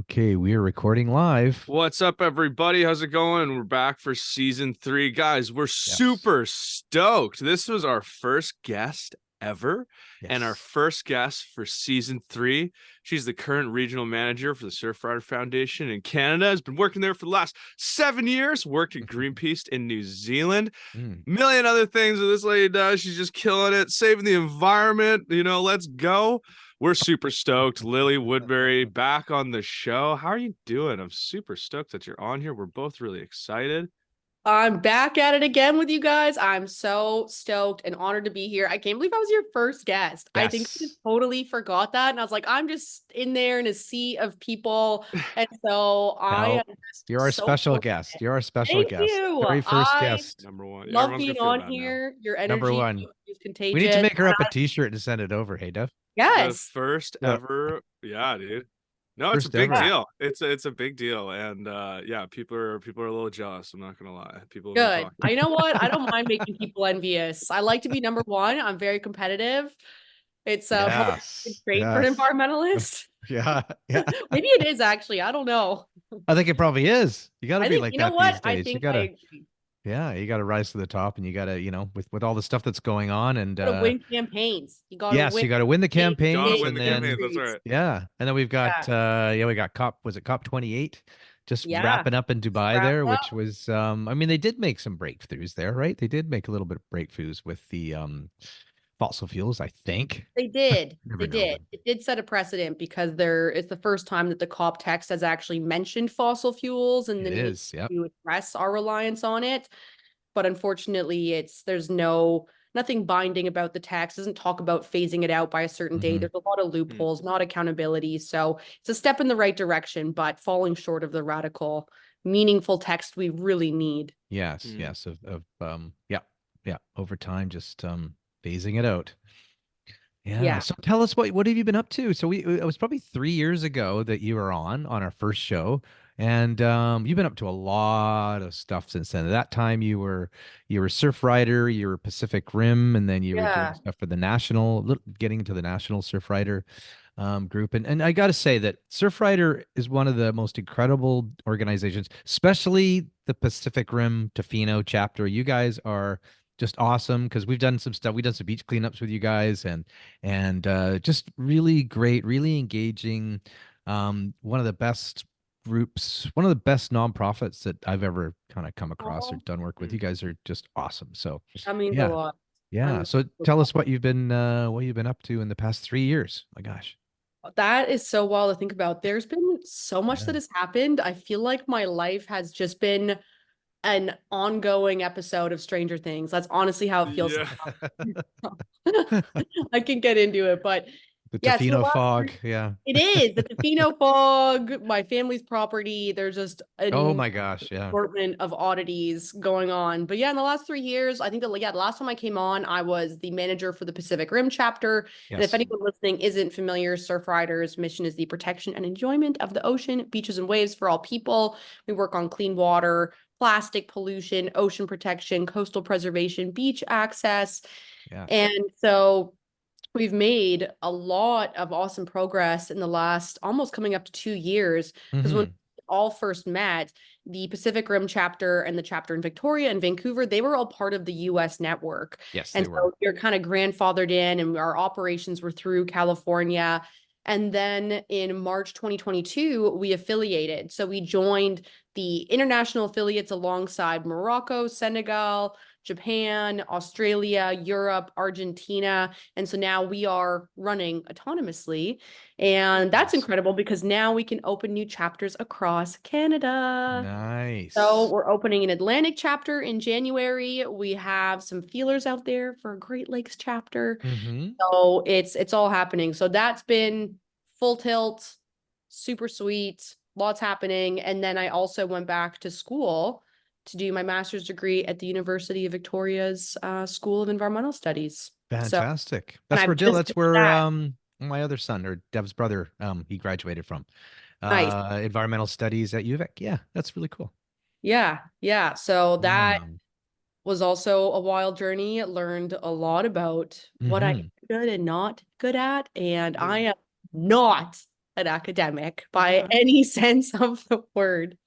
Okay, we are recording live. What's up, everybody? How's it going? We're back for season 3. Guys, we're Yes. super stoked. This was our first guest ever and our Yes. first guest for season 3. She's the current regional manager for the Surfrider Foundation in Canada, has been working there for the last 7 years, worked at Greenpeace in New Zealand. Mm. Million other things that this lady does. She's just killing it, saving the environment. Let's go. We're super stoked. Lilly Woodbury back on the show. How are you doing? I'm super stoked that you're on here. We're both really excited. I'm back at it again with you guys. I'm so stoked and honored to be here. I can't believe I was your first guest. I think I just Yes. totally forgot that. And I was like, I'm just in there in a sea of people. And so I No, am just you're our so special guest. fortunate. You're our special Thank guest. you. Very first I guest. Number one. love Everyone's being gonna feel on bad now. here. Your Number energy one. is We need to contagious. make her up a t-shirt and send it over. Hey, Dev. The Yes. first Yeah. ever, yeah, dude. No, it's a First big ever. deal. It's a big deal, and yeah, people are a little jealous. I'm not gonna lie. People have been Good. talking. You know what? I don't mind making people envious. I like to be number one. I'm very competitive. It's probably a good Yes. trait for an Yes. environmentalist. Yeah. Yeah. Maybe it is actually. I don't know. I think it probably is. You got to I be think, like you know that what? these I days. You think got I to, agree. yeah, you got to rise to the top and you got to, with all the stuff that's going on and Gotta win campaigns. You gotta yes, win you got to win the big, Gotta campaigns big win and the then campaigns. That's victories. right. yeah, and then we've got Yeah. we got COP 28 just Yeah. wrapping up in Just Dubai wrap there, up. which was I mean they did make some breakthroughs there, right? They did make a little bit of breakthroughs with the fossil fuels, I think. They did. Never They know, did. but It did set a precedent because it's the first time that the COP text has actually mentioned fossil fuels and it the need is. Yep. to address our reliance on it. But unfortunately, there's nothing binding about the tax. It doesn't talk about phasing it out by a certain date. Hmm. There's a lot of Hmm. loopholes, not accountability. So it's a step in the right direction, but falling short of the radical, meaningful text we really need. Yes, Hmm. yes, of yeah, yeah, over time just phasing it out. Yeah. Yeah. So tell us what have you been up to? So it was probably 3 years ago that you were on our first show, and you've been up to a lot of stuff since then. At that time, you were surf rider, you were Pacific Rim, and then you were doing Yeah. stuff for the getting into the national surf rider group. And I got to say that Surfrider is one of the most incredible organizations, especially the Pacific Rim Tofino chapter. You guys are just awesome because we've done some stuff. We've done some beach cleanups with you guys, and just really great, really engaging. One of the best groups, one of the best nonprofits that I've ever kind of come across or Oh, done work with. Hmm. You guys are just awesome. So that means a yeah, lot. yeah. I'm So tell us what you've been up to in the past 3 years. My gosh. That is so wild to think about. There's been so much Yeah. that has happened. I feel like my life has just been an ongoing episode of Stranger Things. That's honestly how it feels. Yeah. I can get into it, but The yeah, so the Tofino last fog. Yeah. it is the Tofino fog, my family's property. There's just Oh an my gosh. Yeah. assortment of oddities going on. But yeah, in the last 3 years, I think that the last time I came on, I was the manager for the Pacific Rim chapter. And if Yes. anyone listening isn't familiar, Surf Riders' mission is the protection and enjoyment of the ocean, beaches, and waves for all people. We work on clean water, plastic pollution, ocean protection, coastal preservation, beach access. Yeah. And so we've made a lot of awesome progress in the last almost coming up to 2 years. Because when Hmm. we all first met, the Pacific Rim chapter and the chapter in Victoria and Vancouver, they were all part of the US network. Yes, And they were. so you're kind of grandfathered in, and our operations were through California. And then in March 2022, we affiliated. So we joined the international affiliates alongside Morocco, Senegal, Japan, Australia, Europe, Argentina. And so now we are running autonomously. And that's Nice. incredible because now we can open new chapters across Canada. So Nice. we're opening an Atlantic chapter in January. We have some feelers out there for a Great Lakes chapter. Hmm. So it's all happening. So that's been full tilt, super sweet, lots happening. And then I also went back to school to do my master's degree at the University of Victoria's School of Environmental Studies. So, Fantastic. and That's where I've Dill, just that's finished where that. my other son or Dev's brother, he graduated from. Nice. Environmental studies at UVic. Yeah, that's really cool. Yeah, yeah. So that Um, was also a wild journey. Learned a lot about what I am hmm. good and not good at. And I Hmm. am not an academic by any sense of the word.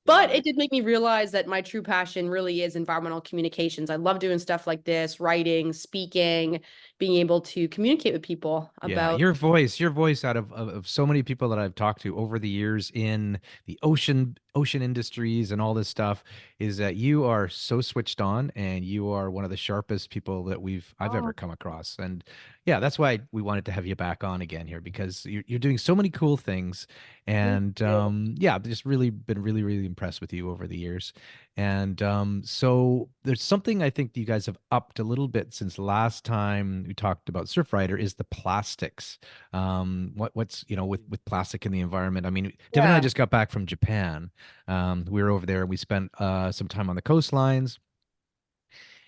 But it did make me realize that my true passion really is environmental communications. I love doing stuff like this, writing, speaking, being able to communicate with people Yeah, about. your voice out of so many people that I've talked to over the years in the ocean industries and all this stuff is that you are so switched on and you are one of the sharpest people that I've ever Oh, come across. And yeah, that's why we wanted to have you back on again here because you're doing so many cool things. thank And you. yeah, I've just really been really impressed with you over the years. And so there's something I think you guys have upped a little bit since last time we talked about Surfrider is the plastics. What's with plastic in the environment. I mean, Dev and I Yeah. just got back from Japan. We were over there and we spent some time on the coastlines.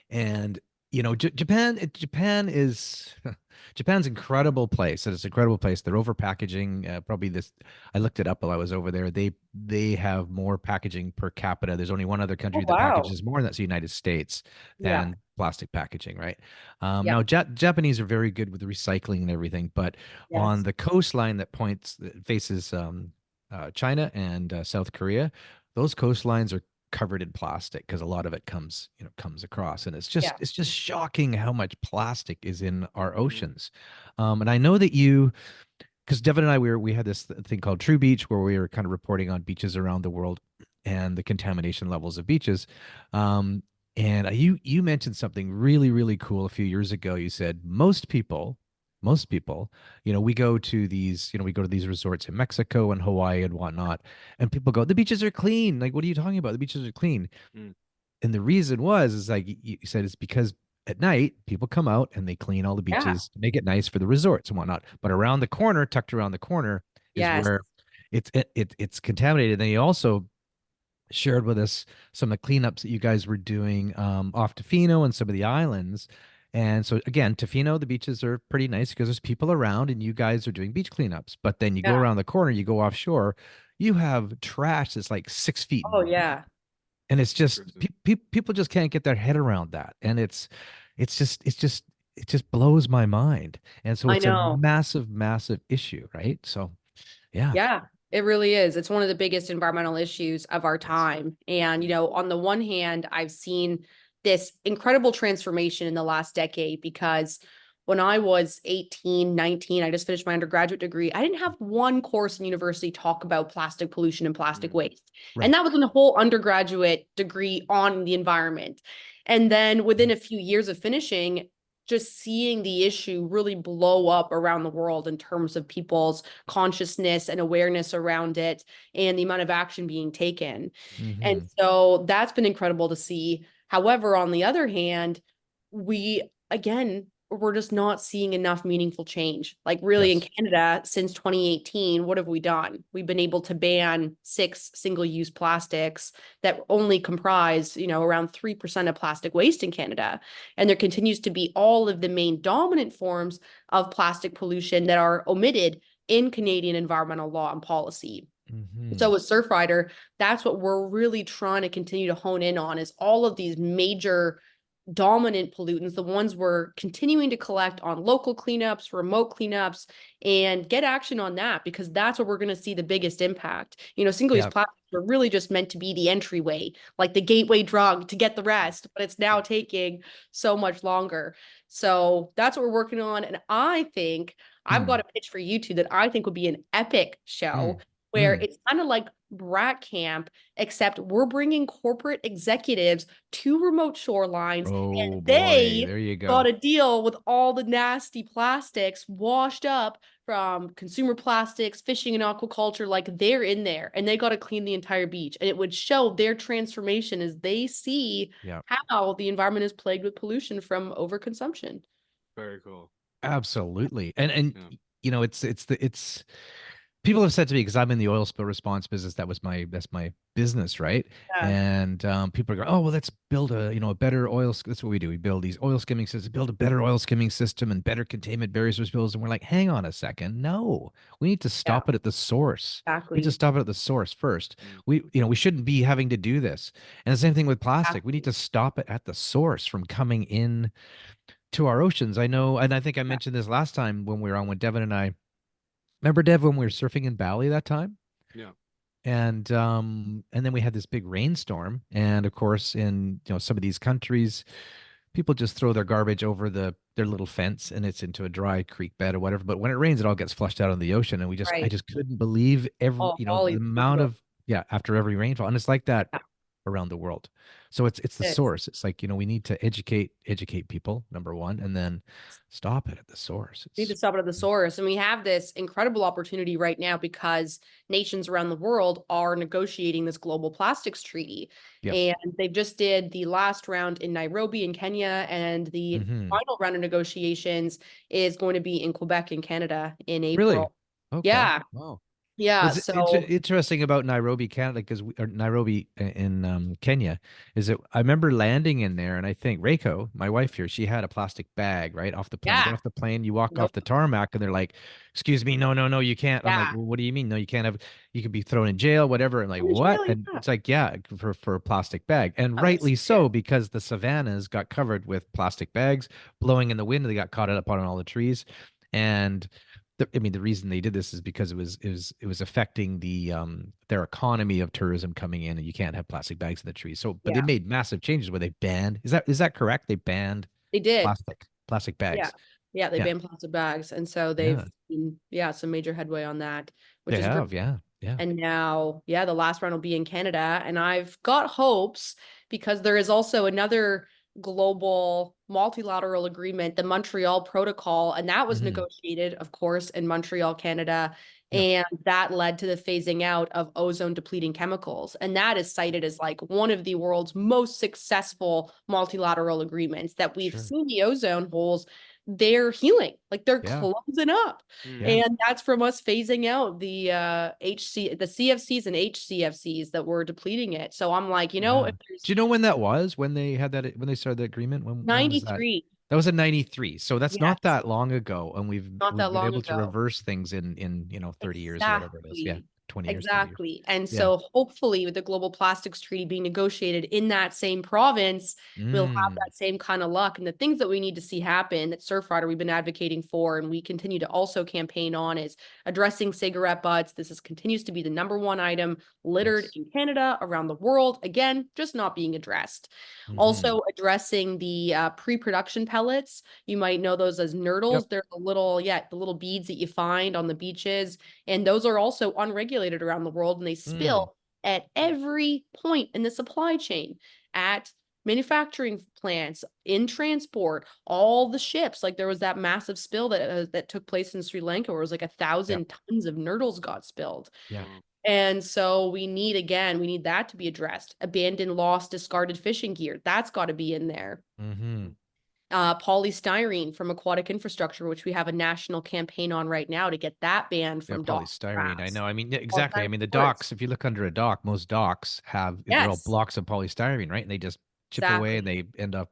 And Japan is Japan's incredible place. It's an incredible place. They're over packaging. Probably this. I looked it up while I was over there. They have more packaging per capita. There's only one other Oh, country that wow. packages more, and that's the United States Yeah. than plastic packaging, right? Yeah. Now, Japanese are very good with recycling and everything, but on Yes. the coastline that faces China and South Korea, those coastlines are covered in plastic because a lot of it comes across, and Yeah. it's just shocking how much plastic is in our oceans. And I know that you, because Devin and I, we had this thing called True Beach where we were kind of reporting on beaches around the world and the contamination levels of beaches. um, and you mentioned something really cool a few years ago. You said most people, we go to these resorts in Mexico and Hawaii and whatnot, and people go, the beaches are clean. Like, what are you talking about? The beaches are clean. Mm. And the reason is like you said, it's because at night people come out and they clean all the Yeah. beaches to make it nice for the resorts and whatnot. But around the corner, tucked around the corner, is Yes. where it's contaminated. And you also shared with us some of the cleanups that you guys were doing off Tofino and some of the islands. And so again, Tofino, the beaches are pretty nice because there's people around and you guys are doing beach cleanups. But then you go Yeah. around the corner, you go offshore, you have trash that's like 6 feet Oh, deep, yeah. and it's just Interesting. people just can't get their head around that, and it just blows my mind. And so I it's a know. massive issue, right? So yeah. Yeah, it really is. It's one of the biggest environmental issues of our Yes. time. And, on the one hand, I've seen this incredible transformation in the last decade because when I was 18, 19, I just finished my undergraduate degree. I didn't have one course in university talk about plastic pollution and plastic Mm. waste. And Right. that was in the whole undergraduate degree on the environment. And then within a few years of finishing, just seeing the issue really blow up around the world in terms of people's consciousness and awareness around it and the amount of action being taken. And Mm-hmm. so that's been incredible to see. However, on the other hand, again, we're just not seeing enough meaningful change. Like, really, in Yes. Canada, since 2018, what have we done? We've been able to ban 6 single-use plastics that only comprise, around 3% of plastic waste in Canada. And there continues to be all of the main dominant forms of plastic pollution that are omitted in Canadian environmental law and policy. Mm-hmm. So with Surfrider, that's what we're really trying to continue to hone in on, is all of these major dominant pollutants, the ones we're continuing to collect on local cleanups, remote cleanups, and get action on that, because that's where we're going to see the biggest impact. Single-use Yeah. plastics were really just meant to be the entryway, like the gateway drug to get the rest, but it's now taking so much longer. So that's what we're working on. And I think I've got Mm. a pitch for you two that I think would be an epic show, Mm. where Mm. it's kind of like Brat Camp, except we're bringing corporate executives to remote shorelines, Oh and boy, they there you got go. to deal with all the nasty plastics washed up from consumer plastics, fishing and aquaculture. Like, they're in there and they got to clean the entire beach. And it would show their transformation as they see Yeah. how the environment is plagued with pollution from overconsumption. Very cool. Absolutely. And Yeah. it's people have said to me, because I'm in the oil spill response business, that's my business, right? Yeah. And people are going, oh well, let's build a better that's what we do. We build these oil skimming systems, build a better oil skimming system and better containment barriers for spills. And we're like, hang on a second, no, we need to Yeah, stop it at the source. We need to exactly. stop it at the source first. Mm. We shouldn't be having to do this. And the same thing with plastic. We need Exactly. to stop it at the source from coming in to our oceans. I know, and I think I Yeah. mentioned this last time when we were on with Devin and I Remember, Dev, when we were surfing in Bali that time? Yeah. And then we had this big rainstorm, and of course in some of these countries people just throw their garbage over their little fence and it's into a dry creek bed or whatever, but when it rains it all gets flushed out in the ocean, and I Right. just couldn't believe every Oh, the Bali, amount of, yeah, after every rainfall, and it's like that yeah, around the world. So it's the it is. source. It's like, we need to educate people, number one, and then stop it at the source. We need to It's stop it at the source. And we have this incredible opportunity right now because nations around the world are negotiating this global plastics treaty. yes. And they've just did the last round in Nairobi in Kenya, and the Hmm. final round of negotiations is going to be in Quebec in Canada in Really? April. Okay. Yeah. Wow. Yeah. What's So interesting about Nairobi, Canada, or Nairobi in Kenya, is that I remember landing in there, and I think Reiko, my wife here, she had a plastic bag right off the plane. You get yeah. off the plane, you walk off Nope. the tarmac, and they're like, "Excuse me, no, no, no, you can't." I'm like, Yeah. "Well, what do you mean? No, you can't have. You could be thrown in jail, whatever." I'm like, In the "What?" jail, And yeah. it's like, "Yeah, for a plastic bag," and That was rightly it. so, because the savannas got covered with plastic bags blowing in the wind. They got caught up on all the trees, and I mean, the reason they did this is because it was affecting their economy of tourism coming in, and you can't have plastic bags in the trees. So, but they Yeah. made massive changes where they banned. Is that correct? They banned They did. plastic Yeah. bags. Yeah, they Yeah, banned plastic bags. And so they've yeah, seen, yeah, some major headway on that, which they is great. have. Yeah, yeah. And now, yeah, the last round will be in Canada. And I've got hopes because there is also another global multilateral agreement, the Montreal Protocol, and that was Hmm. negotiated, of course, in Montreal, Canada. Yeah, And that led to the phasing out of ozone depleting chemicals. And that is cited as like one of the world's most successful multilateral agreements that we've sure. seen the ozone holes, they're healing, like they're Yeah, closing up. Mm. yeah. And that's from us phasing out the the CFCs and HCFCs that were depleting it. So I'm like, Yeah. if there's Do you know when that was? When they had that? When they started the agreement? When was that? 93, That was in '93. So that's not yes, that long ago, and we've not we've that been long able to ago. reverse things in 30 years or whatever it is. Yeah, Exactly. 20 years, 30 years. Exactly. And Yeah. so hopefully with the global plastics treaty being negotiated in that same province, we'll have Mm. that same kind of luck. And the things that we need to see happen that Surfrider we've been advocating for and we continue to also campaign on is addressing cigarette butts. Continues to be the number one item littered Yes. in Canada, around the world. Again, just not being addressed. Hmm. Also addressing the pre-production pellets. You might know those as Yep. nurdles. They're the little beads that you find on the beaches, and those are also unregulated around the world, and they Mm. spill at every point in the supply chain, at manufacturing plants, in transport, all the ships. Like there was that massive spill that took place in Sri Lanka where it was like a Yep. thousand tons of nurdles got spilled. Yeah. Wow. And so we need that to be addressed. Abandoned, lost, discarded fishing gear. That's got to be in there. Hmm. Polystyrene from aquatic infrastructure, which we have a national campaign on right now to get that banned Yeah. from dock Polystyrene. I crafts. know. I mean, yeah, exactly. I Polystyrene mean, the ports. docks, if you look under a dock, most docks they're all Yes, blocks of polystyrene, right? And they just chip away and exactly. they end up,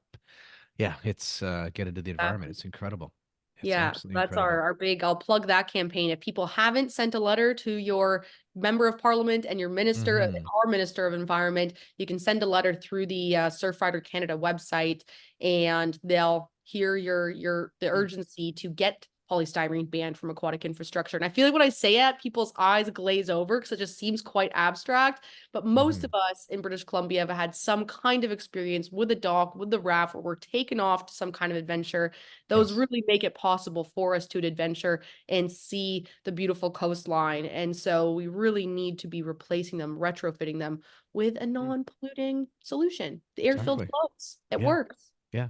yeah, it's get into the environment. Exactly. It's incredible. It's Yeah, absolutely that's incredible. our big, I'll plug that campaign. If people haven't sent a letter to your member of parliament and your minister, Hmm. our minister of environment, you can send a letter through the Surfrider Canada website and they'll hear the Mm. urgency to get polystyrene banned from aquatic infrastructure. And I feel like when I say it, people's eyes glaze over because it just seems quite abstract. But most Hmm. of us in British Columbia have had some kind of experience with a dock, with the raft, where we're taken off to some kind of adventure. Those Yes. really make it possible for us to adventure and see the beautiful coastline. And so we really need to be replacing them, retrofitting them with a Mm. non-polluting solution. The air-filled Exactly. floats. It Yeah. works. Yeah.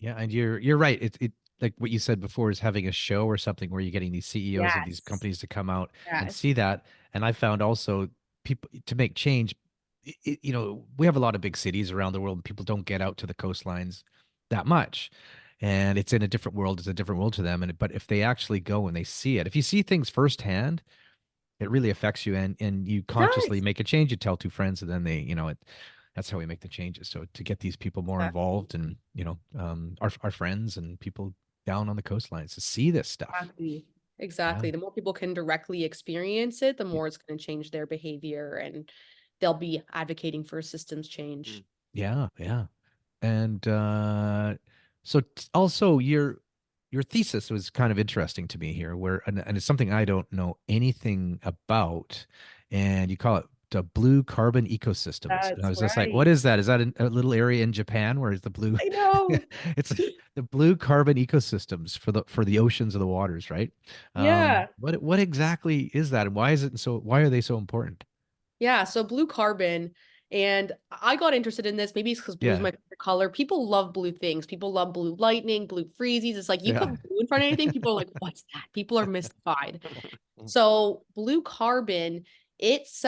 Yeah. And you're right. It like what you said before is having a show or something where you're getting these CEOs of these Yes. companies to come out and Yes. see that. And I found also people to make change. We have a lot of big cities around the world, and people don't get out to the coastlines that much. And it's in a different world. It's a different world to them. But if they actually go and they see it, if you see things firsthand, it really affects you, and you It consciously does. make a change. You tell two friends, and then that's how we make the changes. So to get these people more Exactly. involved, and our friends and people down on the coastlines to see this stuff. Exactly. Yeah. Exactly. The more people can directly experience it, the Y- more it's going to change their behavior and they'll be advocating for a systems Mm. change. Yeah, yeah. And also your thesis was kind of interesting to me here, where and it's something I don't know anything about, and you call it the blue carbon ecosystems. And I That's was just like, what right. is that? Is that a little area in Japan where is the blue? I know. It's the blue carbon ecosystems for the oceans of the waters, right? Yeah. What exactly is that, and why is it so? Why are they so important? Yeah, so blue carbon, and I got interested in this. Maybe it's because blue is Yeah, my favorite color. People love blue things. People love blue lightning, blue freezies. It's like you put yeah. blue in front of anything, people are like, "What's that?" People are mystified. So blue carbon, it's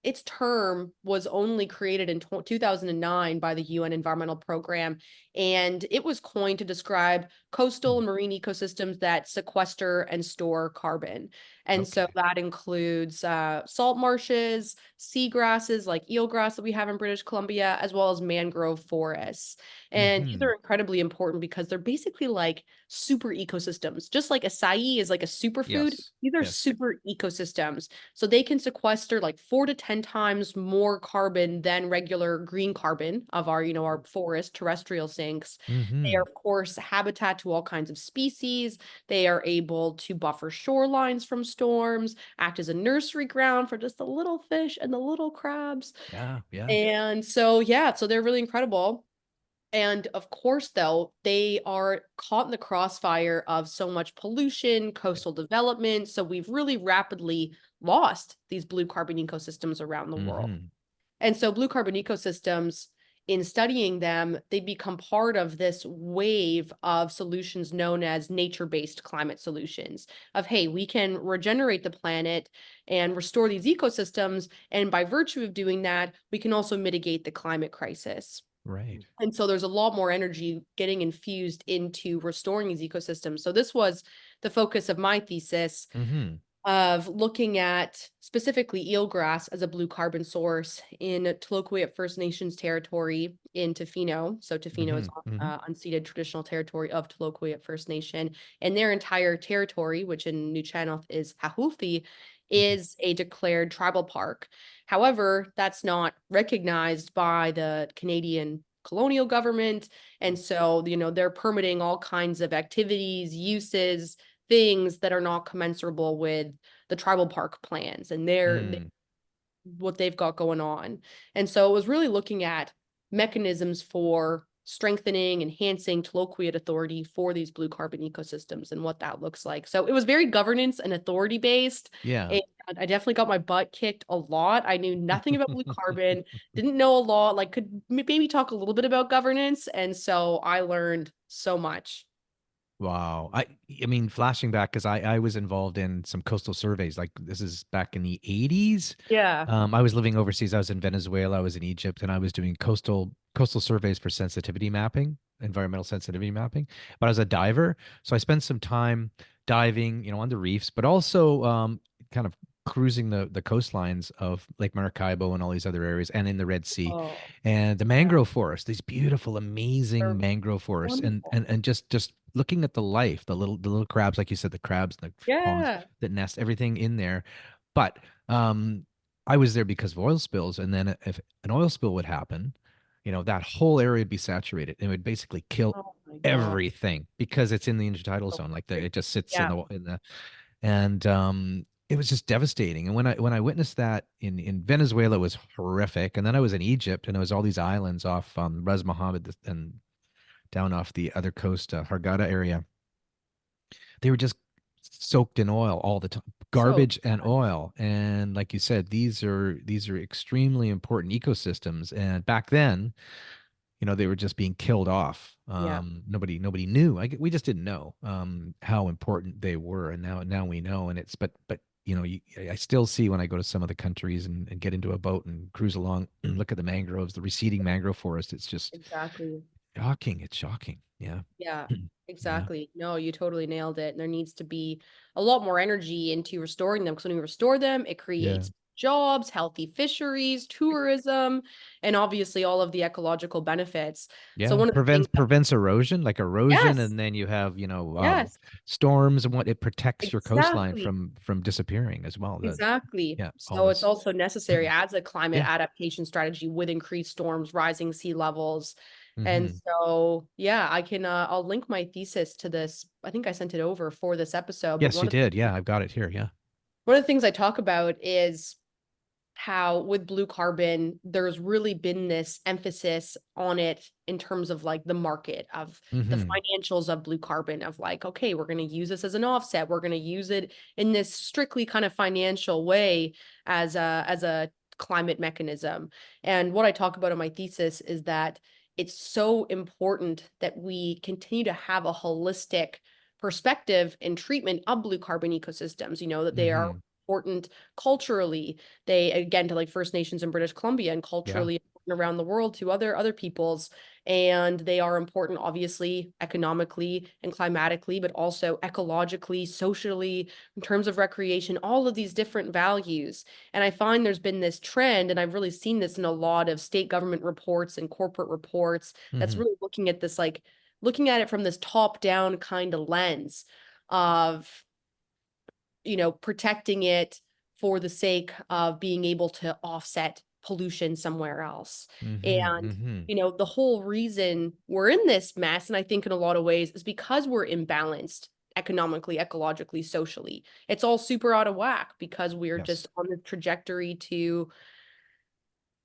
its term was only created in 2009 by the UN Environmental Program, and it was coined to describe coastal Hmm. and marine ecosystems that sequester and store carbon. And so Okay. that includes salt marshes, seagrasses like eelgrass that we have in British Columbia, as well as mangrove forests. And these Hmm. are incredibly important because they're basically like super ecosystems. Just like acai is like a superfood, Yes. these are Yes. super ecosystems. So they can sequester like 4 to 10 times more carbon than regular green carbon of our, our forest terrestrial sinks. They are, Hmm. of course, habitat to all kinds of species. They are able to buffer shorelines from storms, act as a nursery ground for just the little fish and the little crabs. Yeah. Yeah. And so, yeah, so they're really incredible. And of course, though, they are caught in the crossfire of so much pollution, coastal development. So we've really rapidly lost these blue carbon ecosystems around the world. Hmm. And so blue carbon ecosystems, in studying them, they become part of this wave of solutions known as nature-based climate solutions of, hey, we can regenerate the planet and restore these ecosystems. And by virtue of doing that, we can also mitigate the climate crisis. Right. And so there's a lot more energy getting infused into restoring these ecosystems. So this was the focus of my thesis Hmm. of looking at specifically eelgrass as a blue carbon source in Tloquet First Nations territory in Tofino. So Tofino is Hmm. Hmm. unceded traditional territory of Tloquet First Nation, and their entire territory, which in Nuu-chah-nulth is Hahulfi, Hmm. is a declared tribal park. However, that's not recognized by the Canadian colonial government, and so they're permitting all kinds of activities, uses, things that are not commensurable with the tribal park plans and Mm. what they've got going on. And so it was really looking at mechanisms for strengthening, enhancing colloquiate authority for these blue carbon ecosystems and what that looks like. So it was very governance and authority based. Yeah. And I definitely got my butt kicked a lot. I knew nothing about blue carbon, didn't know a lot, like could maybe talk a little bit about governance. And so I learned so much. Wow. I mean, flashing back because I was involved in some coastal surveys. Like this is back in the 80s. Yeah. I was living overseas. I was in Venezuela, I was in Egypt, and I was doing coastal surveys for sensitivity mapping, environmental sensitivity mapping. But I was a diver, so I spent some time diving, on the reefs, but also kind of cruising the coastlines of Lake Maracaibo and all these other areas, and in the Red Sea, Oh, and the yeah. mangrove forest, these beautiful, amazing They're mangrove forests, and wonderful. and just looking at the life, the little crabs, like you said, the crabs and the ponds Yeah. that nest, everything in there. But I was there because of oil spills, and then if an oil spill would happen, that whole area would be saturated. It would basically kill Oh my God. everything because it's in the intertidal So zone. Like frustrating. it just sits in Yeah. the and it was just devastating. And when I witnessed that in Venezuela, it was horrific. And then I was in Egypt, and it was all these islands off Ras Mohammed and down off the other coast, Hurghada area. They were just soaked in oil all the time, So garbage and oil. And like you said, these are extremely important ecosystems. And back then, they were just being killed off. yeah. Nobody knew. We just didn't know how important they were, and now we know. And it's but I still see when I go to some of the countries and get into a boat and cruise along and look at the mangroves, the receding mangrove forest. It's just Exactly. shocking. It's shocking. Yeah. Yeah. Yeah. Exactly. No, you totally nailed it. And there needs to be a lot more energy into restoring them because when we restore them, it Yeah. creates jobs, healthy fisheries, tourism, and obviously all of the ecological benefits. So Yeah, one of the things that, prevents erosion, like erosion, yes, and then you have yes, storms, and what it protects your coastline exactly. from disappearing as well. Exactly. Yeah, all So it's this. also necessary as a climate Yeah. adaptation strategy with increased storms, rising sea levels. And Hmm. so, yeah, I can, I'll link my thesis to this. I think I sent it over for this episode, but Yes, you did. Yeah, I've got it here. Yeah. one of the things I talk about is how with blue carbon, there's really been this emphasis on it in terms of like the market of the Hmm. financials of blue carbon of like, okay, we're going to use this as an offset. We're going to use it in this strictly kind of financial way as a climate mechanism. And what I talk about in my thesis is that it's so important that we continue to have a holistic perspective and treatment of blue carbon ecosystems, that they are Hmm. important culturally, they again to like First Nations in British Columbia and Yeah. culturally important around the world to other peoples, and they are important obviously economically and climatically, but also ecologically, socially, in terms of recreation, all of these different values. And I find there's been this trend, and I've really seen this in a lot of state government reports and corporate reports, that's Hmm. really looking at this like looking at it from this top down kind of lens of protecting it for the sake of being able to offset pollution somewhere else. Hmm. And, Hmm. the whole reason we're in this mess, and I think in a lot of ways, is because we're imbalanced economically, ecologically, socially. It's all super out of whack because we're Yes. just on the trajectory to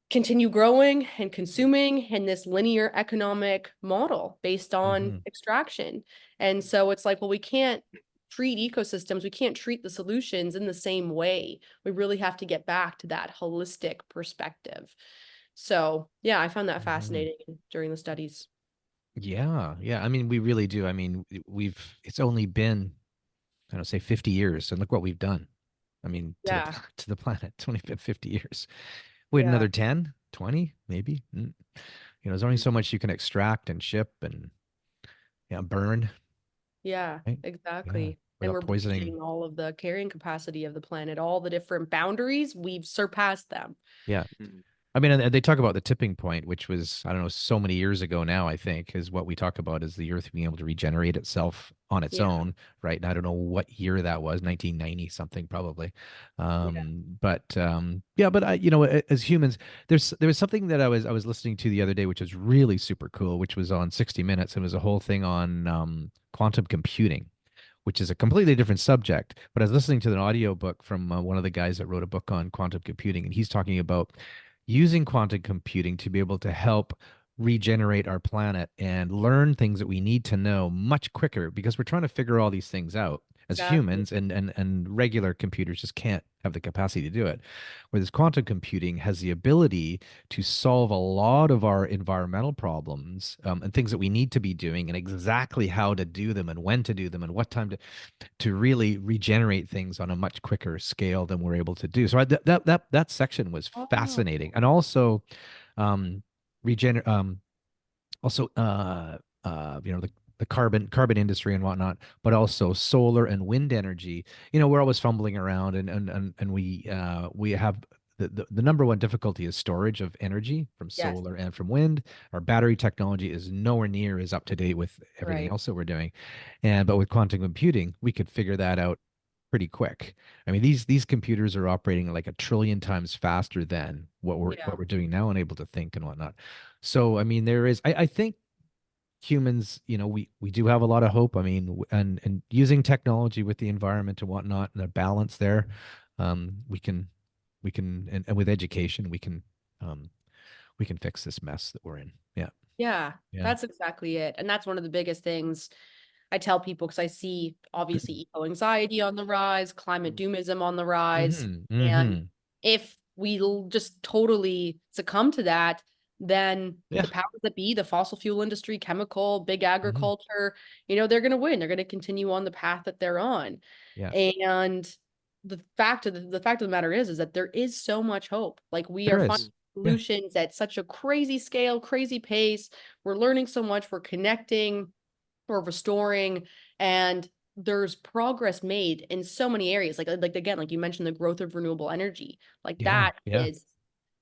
continue growing and consuming in this linear economic model based on Hmm. extraction. And so it's like, well, we can't treat ecosystems, we can't treat the solutions in the same way. We really have to get back to that holistic perspective. So, yeah, I found that Hmm. fascinating during the studies. Yeah. Yeah. I mean, we really do. I mean, it's only been, I don't say 50 years, and look what we've done. I mean, Yeah, to the planet, it's only been 50 years. Wait, yeah, another 10, 20, maybe. There's only so much you can extract and ship and, yeah, burn, yeah, right? Yeah, exactly. And without we're poisoning. breaching all of the carrying capacity of the planet, all the different boundaries, we've surpassed them. Yeah. Mhm. I mean, and they talk about the tipping point, which was, I don't know, so many years ago now, I think, is what we talk about is the Earth being able to regenerate itself on its Yeah, own, right? And I don't know what year that was, 1990 something probably. yeah, Yeah, but as humans, there was something that I was listening to the other day, which was really super cool, which was on 60 Minutes, and it was a whole thing on quantum computing, which is a completely different subject. But I was listening to an audiobook from one of the guys that wrote a book on quantum computing, and he's talking about using quantum computing to be able to help regenerate our planet and learn things that we need to know much quicker because we're trying to figure all these things out as exactly. humans, and regular computers just can't have the capacity to do it. Whereas quantum computing has the ability to solve a lot of our environmental problems, and things that we need to be doing and exactly how to do them and when to do them and what time to really regenerate things on a much quicker scale than we're able to do. So that section was Oh, fascinating, and also um, regener also the carbon industry and whatnot, but also solar and wind energy. We're always fumbling around, and we have the number one difficulty is storage of energy from yes, solar and from wind. Our battery technology is nowhere near as up to date with everything right. else that we're doing, but with quantum computing, we could figure that out pretty quick. I mean, these computers are operating like a trillion times faster than Yeah. what we're doing now and able to think and whatnot. So, I mean, I think humans, we do have a lot of hope. I mean, and using technology with the environment and whatnot and the balance there, and with education, um, we can fix this mess that we're in. Yeah. Yeah, Yeah. that's exactly it. And that's one of the biggest things I tell people because I see obviously eco anxiety on the rise, climate doomism on the rise. Hmm. And Hmm. if we just totally succumb to that, then Yeah. the powers that be, the fossil fuel industry, chemical, big Hmm. agriculture, they're going to win. They're going to continue on the path that they're on. Yeah. And the fact of the matter is that there is so much hope. Like we are There finding is. Yeah. solutions at such a crazy scale, crazy pace. We're learning so much. We're connecting, we're restoring, and there's progress made in so many areas. Like again, like you mentioned, the growth of renewable energy, like Yeah. that Yeah. is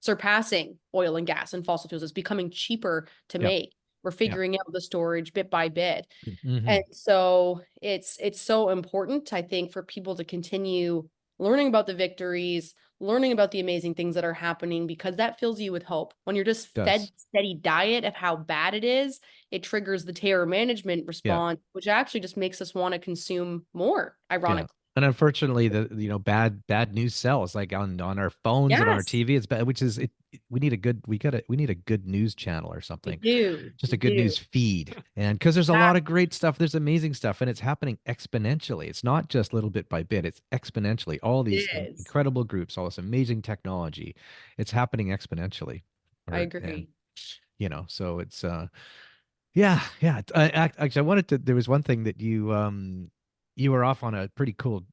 surpassing oil and gas and fossil fuels. It's becoming cheaper to Yep. make. We're Yep. figuring out the storage bit by bit. Hmm. And so it's so important, I think, for people to continue learning about the victories, learning about the amazing things that are happening, because that fills you with hope. When you're just fed Does. steady diet of how bad it is, it triggers the terror management Yeah. response, which actually just makes us want to consume more, Yeah. ironically. And unfortunately, the bad news sells, like on our phones and on our Yes, TV. It's bad, which is it. We need a good news channel or we something, do. just We a good do. news feed. And because there's a lot of great stuff, there's amazing stuff, and it's happening exponentially. It's not just little bit by bit; it's exponentially. All these It is. incredible groups, all this amazing technology, it's happening exponentially. I And agree. so it's yeah, yeah. Actually, I wanted to. There was one thing that you were off on a pretty cool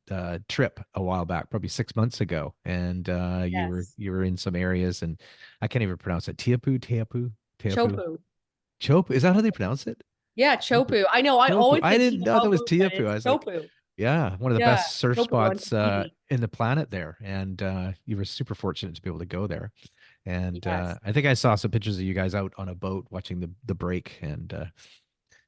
trip a while back, probably 6 months ago, and Yes. you were in some areas, and I can't even pronounce it. Teapu. Chopu. Chopu. Is that how they pronounce it? Yeah, Chopu. Chopu. I know. I Chopu. always I say didn't know that was Tiapu, but Teapu. it's I was like, Chopu. yeah, one of the Yeah, best surf Chopu on spots Tahiti. in the planet there, and you were super fortunate to be able to go there. And Yes. I think I saw some pictures of you guys out on a boat watching the break and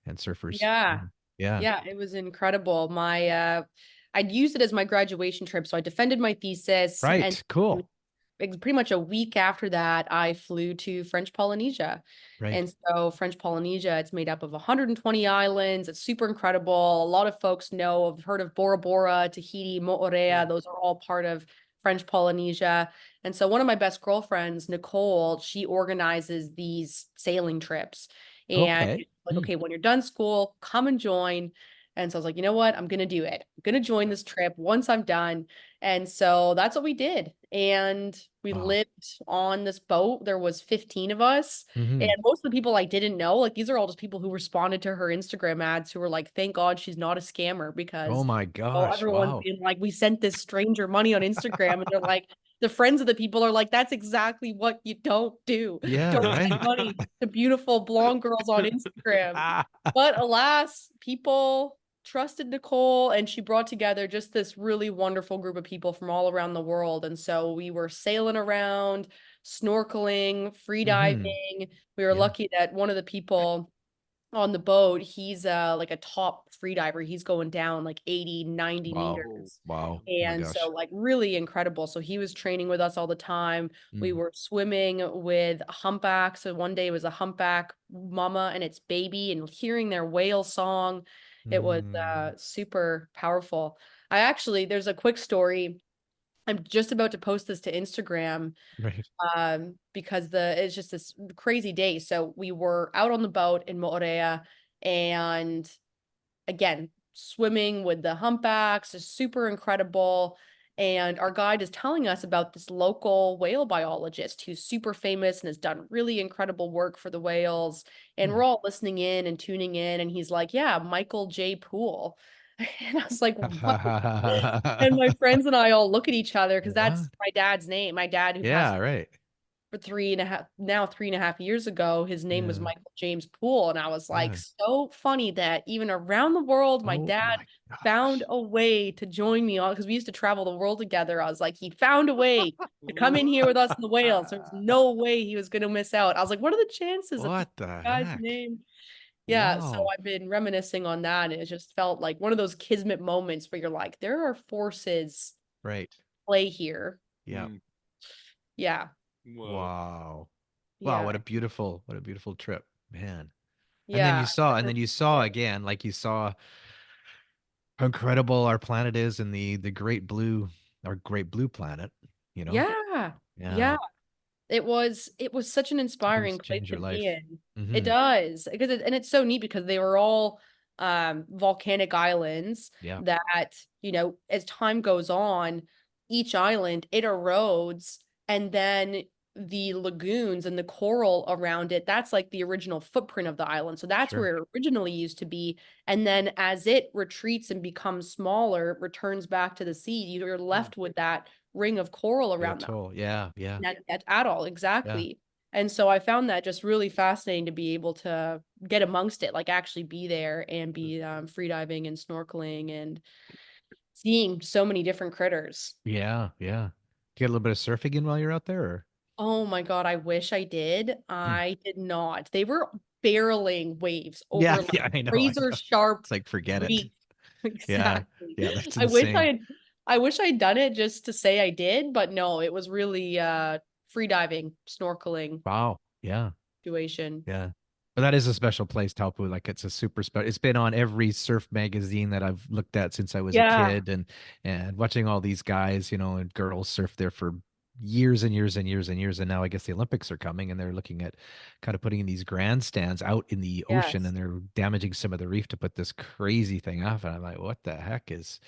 surfers. Yeah. Yeah. Yeah, it was incredible. I'd used it as my graduation trip. So I defended my thesis, and Right. Cool. pretty much a week after that, I flew to French Polynesia. Right. And so French Polynesia, it's made up of 120 islands. It's super incredible. A lot of folks have heard of Bora Bora, Tahiti, Moorea. Those are all part of French Polynesia. And so one of my best girlfriends, Nicole, she organizes these sailing trips. And Okay. like, okay, when you're done school, come and join. And so I was like, you know what? I'm going to do it. I'm going to join this trip once I'm done. And so that's what we did. And we Wow. lived on this boat. There was 15 of us. And Hmm. most of the people I didn't know, like these are all just people who responded to her Instagram ads who were like, thank God she's not a scammer, Oh because my gosh. everyone's Wow. being like, we sent this stranger money on Instagram. And they're like, the friends of the people are like, that's exactly what you don't do. Yeah, Don't send right. money to beautiful blonde girls on Instagram. Ah, But alas, people trusted Nicole, and she brought together just this really wonderful group of people from all around the world. And so we were sailing around, snorkeling, free hmm. diving. We were Yeah. lucky that one of the people on the boat, he's like a top free diver. He's going down like 80, 90 Wow. meters. Wow. Oh my And so gosh. like really incredible. So he was training with us all the time. We Mm. were swimming with humpbacks. So one day it was a humpback mama and its baby, and hearing their whale song. It was Mm. super powerful. There's a quick story. I'm just about to post this to Instagram, Right. because it's just this crazy day. So we were out on the boat in Moorea, and again, swimming with the humpbacks is super incredible. And our guide is telling us about this local whale biologist who's super famous and has done really incredible work for the whales. And Hmm. we're all listening in and tuning in. And he's like, yeah, Michael J. Poole. And I was like, what? And my friends and I all look at each other because Yeah. that's my dad's name. My dad, who passed Yeah, right. for 3.5 years ago, his name was Yeah. Michael James Poole. And I was like, Yeah. so funny that even around the world, my Oh dad my found gosh. a way to join me on, because we used to travel the world together. I was like, he found a way to come in here with us in the whales. There's no way he was going to miss out. I was like, what are the chances that this What the guy's heck? name? Yeah, so Wow. I've been reminiscing on that, and it just felt like one of those kismet moments where you're like, there are forces Right. play here. Yeah. Yeah, Whoa. Wow. Wow, yeah, what a beautiful trip, man. yeah. And then you saw again, like you saw how incredible our planet is and the our great blue planet, you know? Yeah. Yeah. Yeah. It was such an It inspiring must place change to your be life. in. It Hmm. does. And it's so neat because they were all volcanic islands Yeah. that, as time goes on, each island it erodes, and then the lagoons and the coral around it, that's like the original footprint of the island. So that's Sure. where it originally used to be. And then as it retreats and becomes smaller, returns back to the sea, you're left with that ring of coral The around them. atoll. Yeah. Yeah. At all, Yeah. exactly. And so I found that just really fascinating to be able to get amongst it, like actually be there and be free diving and snorkeling and seeing so many different critters. Yeah. Yeah. Get a little bit of surfing in while you're out there, or? Oh my God, I wish I did. Hmm. I did not. They were barreling waves Yeah. over like Yeah. I know. I razor know. sharp It's like, forget it. reef. Yeah. Exactly. Yeah. That's I wish I insane. had I wish I'd done it just to say I did, but no, it was really free diving, snorkeling Wow. Yeah. situation. Yeah. But that is a special place, Taupo. Like it's a super special. It's been on every surf magazine that I've looked at since I was a Yeah. kid, and watching all these guys, and girls surf there for years and years and years and years. And now I guess the Olympics are coming, and they're looking at kind of putting these grandstands out in the ocean, Yes. and they're damaging some of the reef to put this crazy thing off. And I'm like, what the heck is?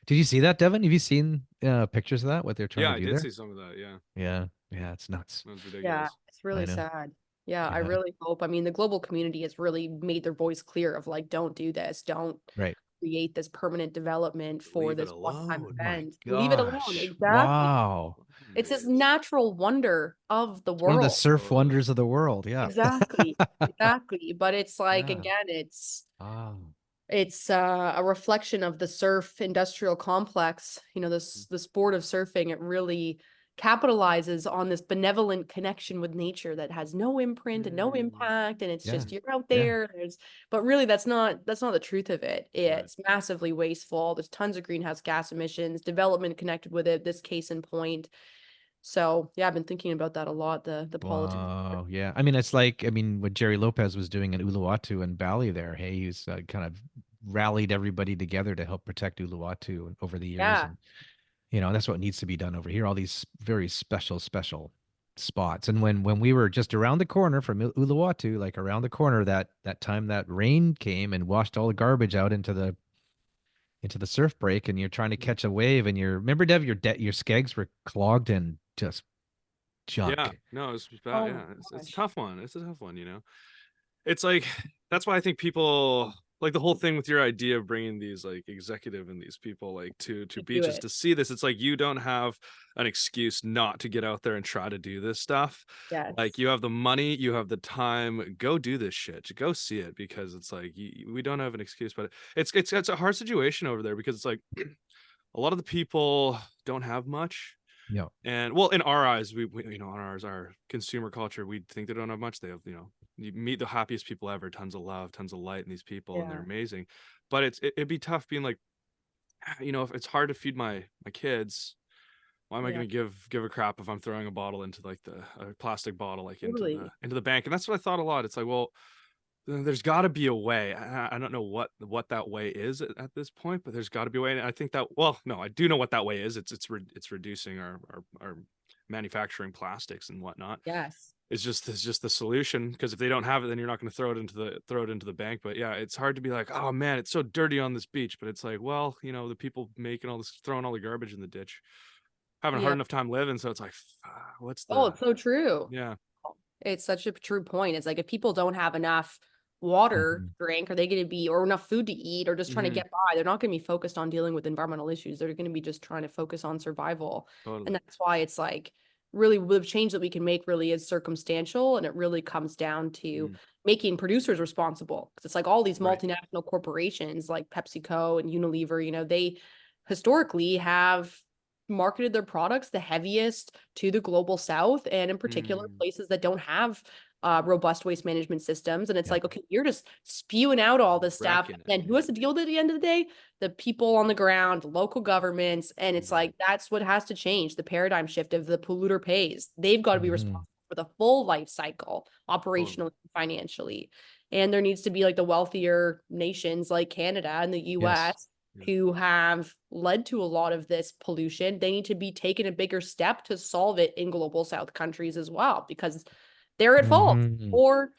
Did you see that, Devin? Have you seen pictures of that? What they're trying Yeah, to I do did there? see some of that. Yeah, Yeah. Yeah. It's nuts. that was Yeah, ridiculous. it's I really know. sad. Yeah, I Yeah. really hope. I mean, the global community has really made their voice clear of like, don't do this. Don't Right. create this permanent development for Leave it this one-time alone. My event. Leave it alone. gosh. Exactly. Wow. It's this Unbelievable. natural wonder of the It's one of the world. surf Totally. wonders of the world. Yeah. Exactly. Exactly. But it's like, Yeah. again, it's Oh. it's a reflection of the surf industrial complex. The sport of surfing, it really capitalizes on this benevolent connection with nature that has no imprint and no Mm, impact, and it's Yeah. just you're out Yeah. there. But really that's not the truth of it. right. It's massively wasteful. There's tons of greenhouse gas emissions, development connected with it, this case in point. So yeah, I've been thinking about that a lot, the politics. Wow. Yeah. I mean, it's like, what Jerry Lopez was doing in Uluwatu and Bali there. Hey, he's kind of rallied everybody together to help protect Uluwatu over the years. Yeah. And, that's what needs to be done over here. All these very special, special spots. And when we were just around the corner from Uluwatu, like around the corner, that time that rain came and washed all the garbage out into the surf break, and you're trying to catch a wave, and remember, Dev, your skegs were clogged and just Yeah, junk. no, it's bad. Oh my Yeah, it's a gosh. tough one. It's a tough one. It's like that's why I think people like the whole thing with your idea of bringing these like executive and these people like to To do beaches it. to see this. It's like you don't have an excuse not to get out there and try to do this stuff. Like Yes. you have the money, you have the time, go do this shit. Go see it because it's like we don't have an excuse. But it's a hard situation over there because it's like a lot of the people don't have much. Yeah. And well, in our eyes, we in our consumer culture, we think they don't have much. They have, you meet the happiest people ever, tons of love, tons of light in these people, and they're Yeah. amazing. But it'd be tough being like, if it's hard to feed my kids, why am I Yeah. going to give a crap if I'm throwing a bottle into like a plastic bottle like Totally. into the bank? And that's what I thought a lot. It's like, well, there's got to be a way. I don't know what that way is at this point, but there's got to be a way. And I think that, well, no, I do know what that way is. It's reducing our manufacturing plastics and whatnot. Yes. It's just the solution, because if they don't have it, then you're not going to throw it into the bank. But yeah, it's hard to be like, oh man, it's so dirty on this beach. But it's like, well, the people making all this, throwing all the garbage in the ditch, having a hard Yeah. enough time living. So it's like, what's Oh, the it's so true. yeah It's such a true point. It's like if people don't have enough water Mhm. to drink, are they going to be, or enough food to eat, or just trying to hmm get by? They're not going to be focused on dealing with environmental issues. They're going to be just trying to focus on survival. And totally that's why it's like really the change that we can make really is circumstantial. And it really comes down to Mm, making producers responsible. Because it's like all these right. multinational corporations like PepsiCo and Unilever, they historically have marketed their products the heaviest to the global south, and in particular Mm, places that don't have robust waste management systems. And it's Yeah. like, okay, you're just spewing out all this stuff, wrecking it. and who has to deal with it at the end of the day? The people on the ground, local governments. And it's Mhm. like that's what has to change, the paradigm shift of the polluter pays. They've got to be Mhm. responsible for the full life cycle, Totally. operationally, financially. And there needs to be like the wealthier nations like Canada and the Yes. US Yeah. who have led to a lot of this pollution. They need to be taking a bigger step to solve it in global south countries as well, because they're at fault Mhm. for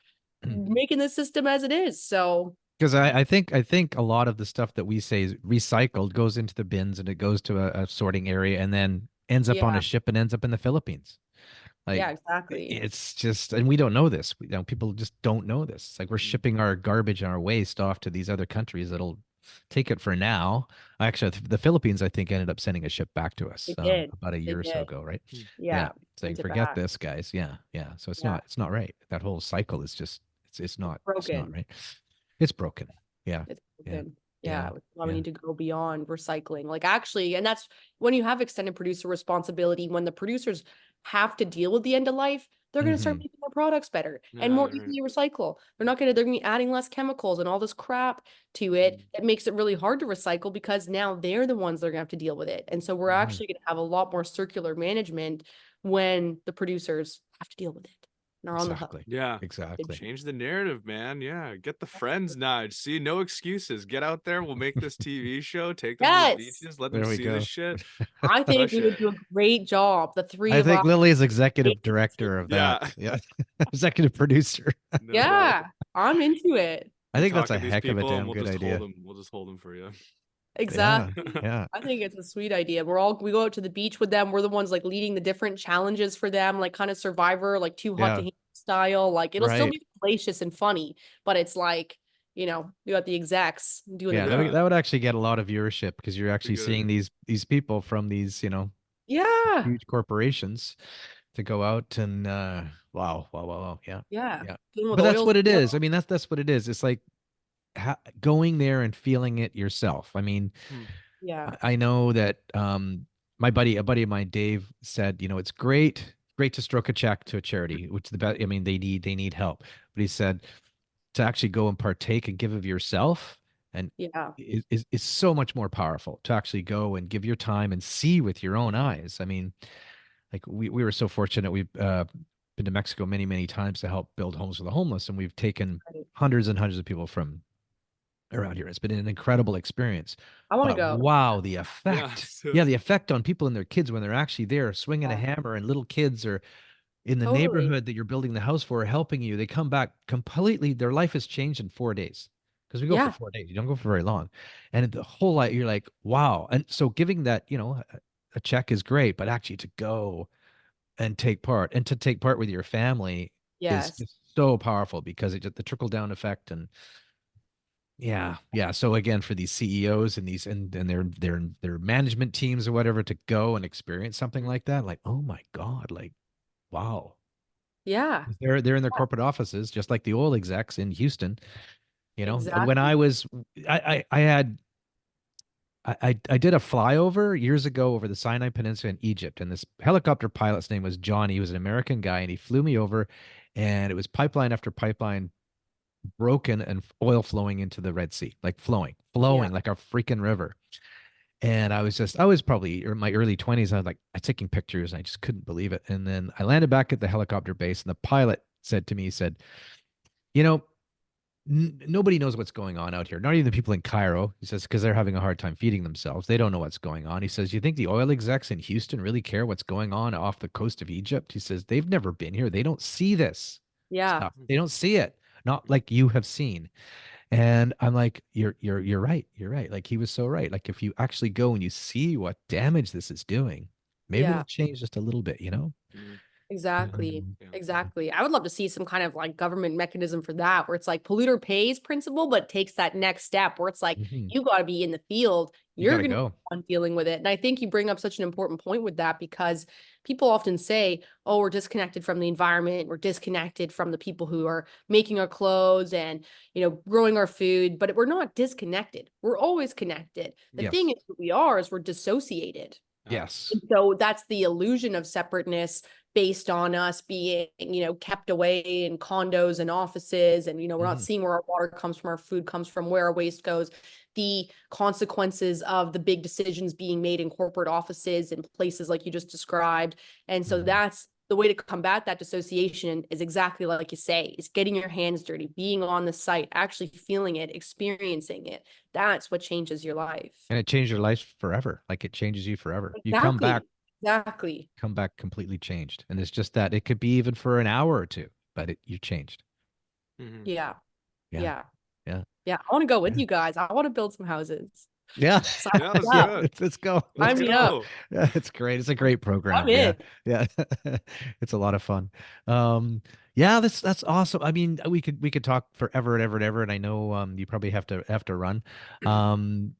making the system as it is. So Because I think a lot of the stuff that we say is recycled goes into the bins, and it goes to a sorting area, and then ends up on a yeah, ship and ends up in the Philippines. Like yeah, exactly. it's just, and we don't know this. People just don't know this. It's like we're Mm, shipping our garbage and our waste off to these other countries that'll take it for now. Actually, the Philippines, I think, ended up sending a ship back to us They did. about a They year or so did. ago, right? mm. Yeah, Yeah. saying Sent it forget back. this, guys. Yeah, yeah. So it's Yeah. not right. That whole cycle is just It's it's not broken. right. It's broken. Yeah, It's yeah, broken. Yeah, yeah, which is why we yeah. need to go beyond recycling. Like actually, and that's when you have extended producer responsibility, when the producers have to deal with the end of life, they're going to start Hmm. making their products better and Yeah, more right. easily recycle. They're going to be adding less chemicals and all this crap to it. Mm. It makes it really hard to recycle because now they're the ones that are going to have to deal with it. And so we're Hmm. actually going to have a lot more circular management when the producers have to deal with it and are on the hook. Exactly. Yeah. Exactly. Change the narrative, man. Yeah. Get the friends nudge. See, no excuses. Get out there. We'll make this TV show. Take them to the Yes. beaches. Let them There we see this go. shit. I think Push we would it. do a great job, the three I of us. think Lily is executive director of that. Yeah. Yeah. Executive producer. No doubt. Yeah, I'm into it. I We'll think that's talk a to these heck of a people and damn we'll good just hold idea. them. We'll just hold them for you. Yeah. Exactly. Yeah. I think it's a sweet idea. We go out to the beach with them. We're the ones like leading the different challenges for them, like kind of Survivor, like too hot to Yeah. handle style. Like it'll still Right. be salacious and funny, but it's like, you got the execs doing the Yeah. cooking. Yeah. That would actually get a lot of viewership because you're Pretty actually good seeing idea. these people from these, Yeah. huge corporations to go out and wow, wow, wow, wow. Yeah. Yeah. Yeah. Dealing with But that's oils. what it is. I mean, that's what it is. It's like going there and feeling it yourself. I mean, Hmm. Yeah. I know that a buddy of mine, Dave, said, it's great to stroke a check to a charity, which the best. I mean, they need help, but he said to actually go and partake and give of yourself and Yeah. is so much more powerful to actually go and give your time and see with your own eyes. I mean, like we were so fortunate. We've been to Mexico many times to help build homes for the homeless, and we've taken Right. hundreds and hundreds of people from around here. It's been an incredible experience. I want to But go. wow, the Yeah. effect. So, Yeah, the effect on people and their kids when they're actually there swinging a Yeah. hammer and little kids are in the Totally. neighborhood that you're building the house for are helping you. They come back completely, their life has changed in 4 days. Because we go for Yeah. 4 days. You don't go for very long. And the whole life, you're like, wow. And so giving that, a check is great, but actually to go and take part and to take part with your family is Yes. just so powerful because the trickle down effect and yeah, yeah. So again, for these CEOs and these and their management teams or whatever to go and experience something like that, like, oh my God, like, wow. Yeah. They're in their corporate offices, just like the oil execs in Houston. When I Exactly. was I had I did a flyover years ago over the Sinai Peninsula in Egypt, and this helicopter pilot's name was John. He was an American guy, and he flew me over, and it was pipeline after pipeline broken and oil flowing into the Red Sea, like Yeah. flowing like a freaking river. And I was probably in my early 20s. I was like, I taking pictures and I just couldn't believe it. And then I landed back at the helicopter base and the pilot said to me, he said, you know, nobody knows what's going on out here. Not even the people in Cairo. He says, because they're having a hard time feeding themselves. They don't know what's going on. He says, you think the oil execs in Houston really care what's going on off the coast of Egypt? He says, they've never been here. They don't see this Yeah. stuff. They don't see it. Not like you have seen. And I'm like, you're right. You're right. Like he was so right. Like if you actually go and you see what damage this is doing, maybe Yeah. it'll change just a little bit, you know? mm, Exactly. Um, yeah. Exactly. I would love to see some kind of like government mechanism for that, where it's like polluter pays principle, but takes that next step where it's like, mhm. you got to be in the field. You You're gotta going to be go. the one dealing with it. And I think you bring up such an important point with that because people often say, oh, we're disconnected from the environment. We're disconnected from the people who are making our clothes and, growing our food, but we're not disconnected. We're always connected. The thing Yes. is, what is we're dissociated. Yeah. Yes. And so that's the illusion of separateness based on us being, kept away in condos and offices. And, we're not Hmm. seeing where our water comes from, our food comes from, where our waste goes, the consequences of the big decisions being made in corporate offices and places like you just described. And so Hmm. that's the way to combat that dissociation is exactly like you say, is getting your hands dirty, being on the site, actually feeling it, experiencing it. That's what changes your life. And it changed your life forever. Like it changes you forever. You Exactly. Exactly. come back completely changed. And it's just that it could be even for an hour or two, but you changed. Mhm. Yeah. Yeah. Yeah. Yeah. Yeah. I want to go with Yeah. you guys. I want to build some houses. Yeah. Sign Yeah, let's me do up. it. Let's go. Let's Let's Sign me go. up. go. Yeah, it's great. It's a great I'm program. Yeah. in. Yeah. It's a lot of fun. Yeah, that's awesome. I mean, we could talk forever and ever and ever, and I know you probably have to run.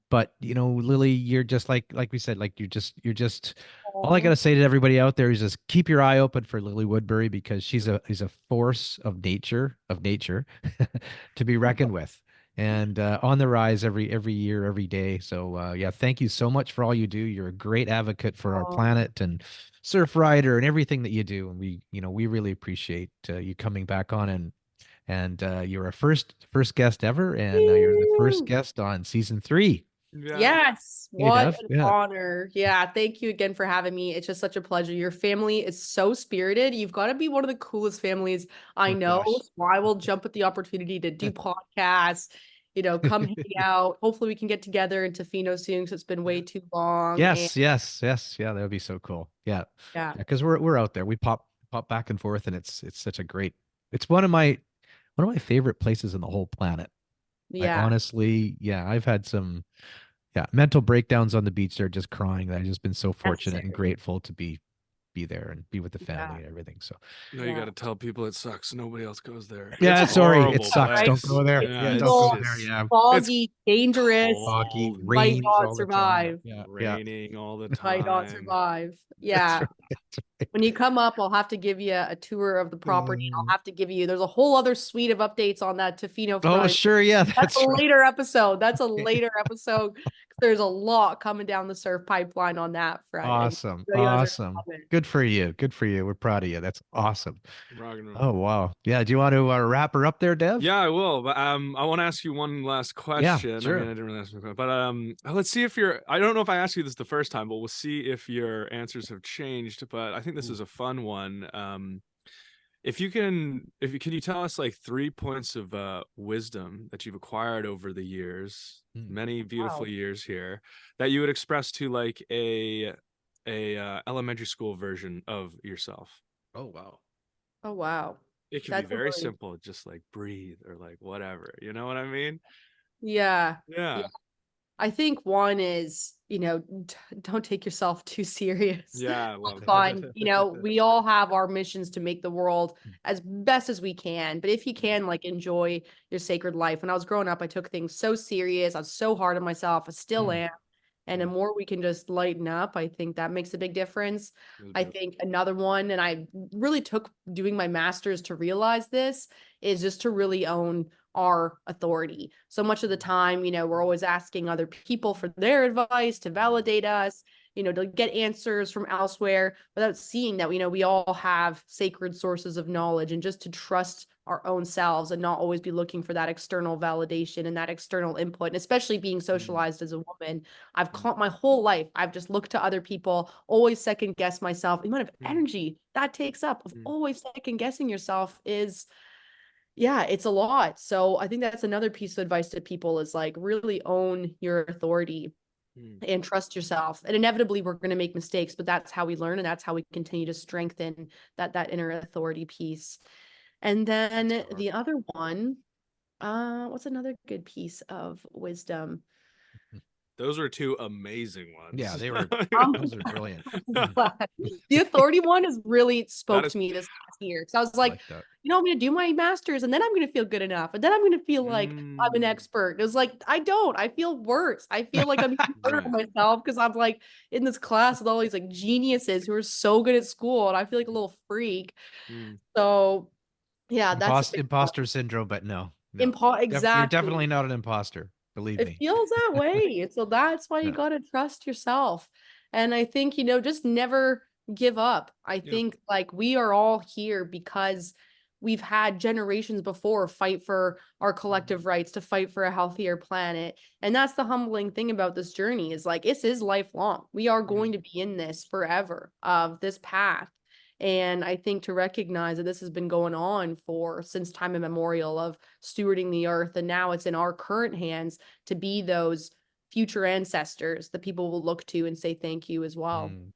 But Lily, you're just like we said, like you're just all I Aw. gotta say to everybody out there is just keep your eye open for Lily Woodbury because she's a force of nature to be reckoned with. and on the rise every year, every day. So yeah, thank you so much for all you do. You're a great advocate for our Oh, planet and Surfrider and everything that you do. And we really appreciate you coming back on, and you're our first guest ever, and now you're the first woo. guest on season 3. Yeah. Yes, Hey, what Dev. an Yeah. honor. Yeah, thank you again for having me. It's just such a pleasure. Your family is so spirited. You've got to be one of the coolest families I Oh know. gosh. So I will jump at the opportunity to do podcasts, come hang out. Hopefully we can get together in Tofino soon because it's been way too long. And Yes. Yeah, that would be so cool. Yeah. yeah, Yeah, because we're out there. We pop back and forth, and it's such a great. It's one of my favorite places in the whole planet. I yeah, honestly, yeah, I've had some mental breakdowns on the beach there, just crying. I've just been so fortunate and necessary. grateful to be there and be with the Yeah, family and everything. So No, you yeah. got to tell people it sucks. Nobody else goes there. It's yeah, a sorry, it horrible Yeah, sucks. right? Don't place. go there. It's Yeah, Yeah, don't it's go evil, there. just Yeah, it's foggy, dangerous. foggy, cold, Might rains not all the time. survive. Yeah. raining all the Might not time. survive. That's Yeah. right. That's right. When you come up, I'll have to give you a tour of the property. I'll Um, have to give you, there's a whole other suite of updates on that Tofino oh, front. sure. Yeah, That's a that's right. later episode. That's a later episode. 'Cause there's a lot coming down the surf pipeline on that front. And Awesome. you guys are Awesome. coming. Good for you. Good for you. We're proud of you. That's awesome. Rock and roll. Oh, wow. Yeah. Do you want to wrap her up there, Dev? Yeah, I will. But I want to ask you one last Yeah, question. I mean, sure. I didn't really ask you, but let's see if you're. I don't know if I asked you this the first time, but we'll see if your answers have changed. But I think this Ooh. is a fun one. If you tell us like 3 points of wisdom that you've acquired over the years, Mm. many beautiful Wow. years here, that you would express to like a elementary school version of yourself. Oh, wow. Oh, wow. It can be That's a very really, simple, just like breathe or like whatever. You know what I mean? yeah. Yeah. Yeah. I think one is, don't take yourself too serious. Yeah, I love Fun. that. We all have our missions to make the world as best as we can. But if you can, like, enjoy your sacred life. When I was growing up, I took things so serious. I was so hard on myself. I still Mm. am. And the Mm. more we can just lighten up, I think that makes a big difference. Really I beautiful. think another one, and I really took doing my master's to realize this, is just to really own our authority. So much of the time, we're always asking other people for their advice to validate us, to get answers from elsewhere without seeing that, we all have sacred sources of knowledge, and just to trust our own selves and not always be looking for that external validation and that external input. And especially being socialized as a woman, I've caught my whole life. I've just looked to other people, always second guess myself. The amount of energy that takes up of always second guessing yourself is, yeah, it's a lot. So I think that's another piece of advice to people is like really own your authority and trust yourself. And inevitably we're going to make mistakes, but that's how we learn, and that's how we continue to strengthen that inner authority piece. And then the other one, what's another good piece of wisdom? Those were two amazing Yeah, ones. they were. Um, Those are brilliant. the authority one has really That spoke is to me this last year. Because I was I like, like that. I'm going to do my master's, and then I'm going to feel good enough. And then I'm going to feel like I'm an Mm, expert. It was like, I don't. I feel worse. I feel like I'm harder on right. myself because I'm like in this class with all these like geniuses who are so good at school. And I feel like a little freak. Mm, So yeah, that's a big one. Imposter syndrome, but no. You're definitely Exactly. not an imposter. Believe It me. feels that way. So that's why you Yeah. got to trust yourself. And I think, just never give up. I yeah. think like we are all here because we've had generations before fight for our collective rights, to fight for a healthier planet. And that's the humbling thing about this journey is like, this is lifelong. We are going to be in this forever of this path. And I think to recognize that this has been going on for since time immemorial of stewarding the earth, and now it's in our current hands to be those future ancestors that people will look to and say thank you as well. Mm.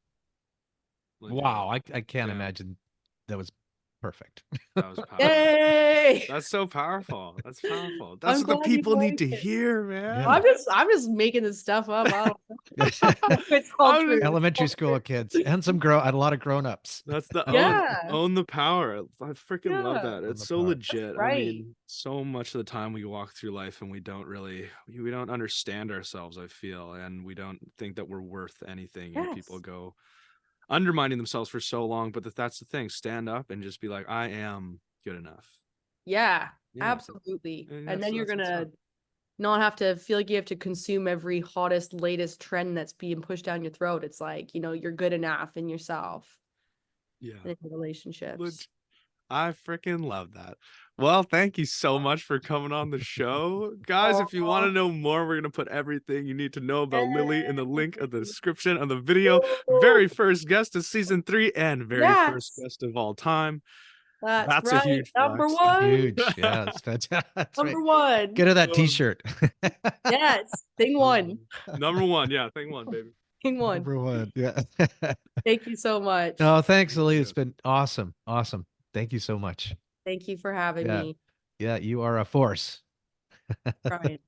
Legit. Wow, I can't Yeah. imagine. That was perfect. That was powerful. Yay! That's so powerful. That's powerful. That's I'm what the glad you people need liked to it. hear, man. Yeah. I'm just making this stuff up. I don't know. It's all I'm true. just- Elementary school kids and a lot of grown-ups. That's the Yeah. own the power. I freaking love Yeah. that. On It's the so power. That's legit. I right. mean, so much of the time we walk through life and we don't understand ourselves, I feel, and we don't think that we're worth anything. People Yes. go undermining themselves for so long, but that's the thing. Stand up and just be like, I am good enough. Yeah, Yeah. absolutely. And And then you're that's what's gonna up. not have to feel like you have to consume every hottest, latest trend that's being pushed down your throat. It's like, you're good enough in yourself Yeah. and in your relationships. I freaking love that. Well, thank you so much for coming on the show. Guys, if you want to know more, we're going to put everything you need to know about Lilly in the link of the description of the video. Very first guest of season 3 and very first Yes, guest of all time. that's That's a right. huge Number flex. one. Huge. Yeah, it's fantastic. That's right. Number one. Get her that Um, T-shirt. Yes. Thing one. Number one. Yeah, thing one, baby. Thing one. Number one. Yeah. Thank you so much. No, thanks, Thank Lily. you. It's been awesome. Awesome. Thank you so much. Thank you for having Yeah. me. Yeah, you are a force. Right.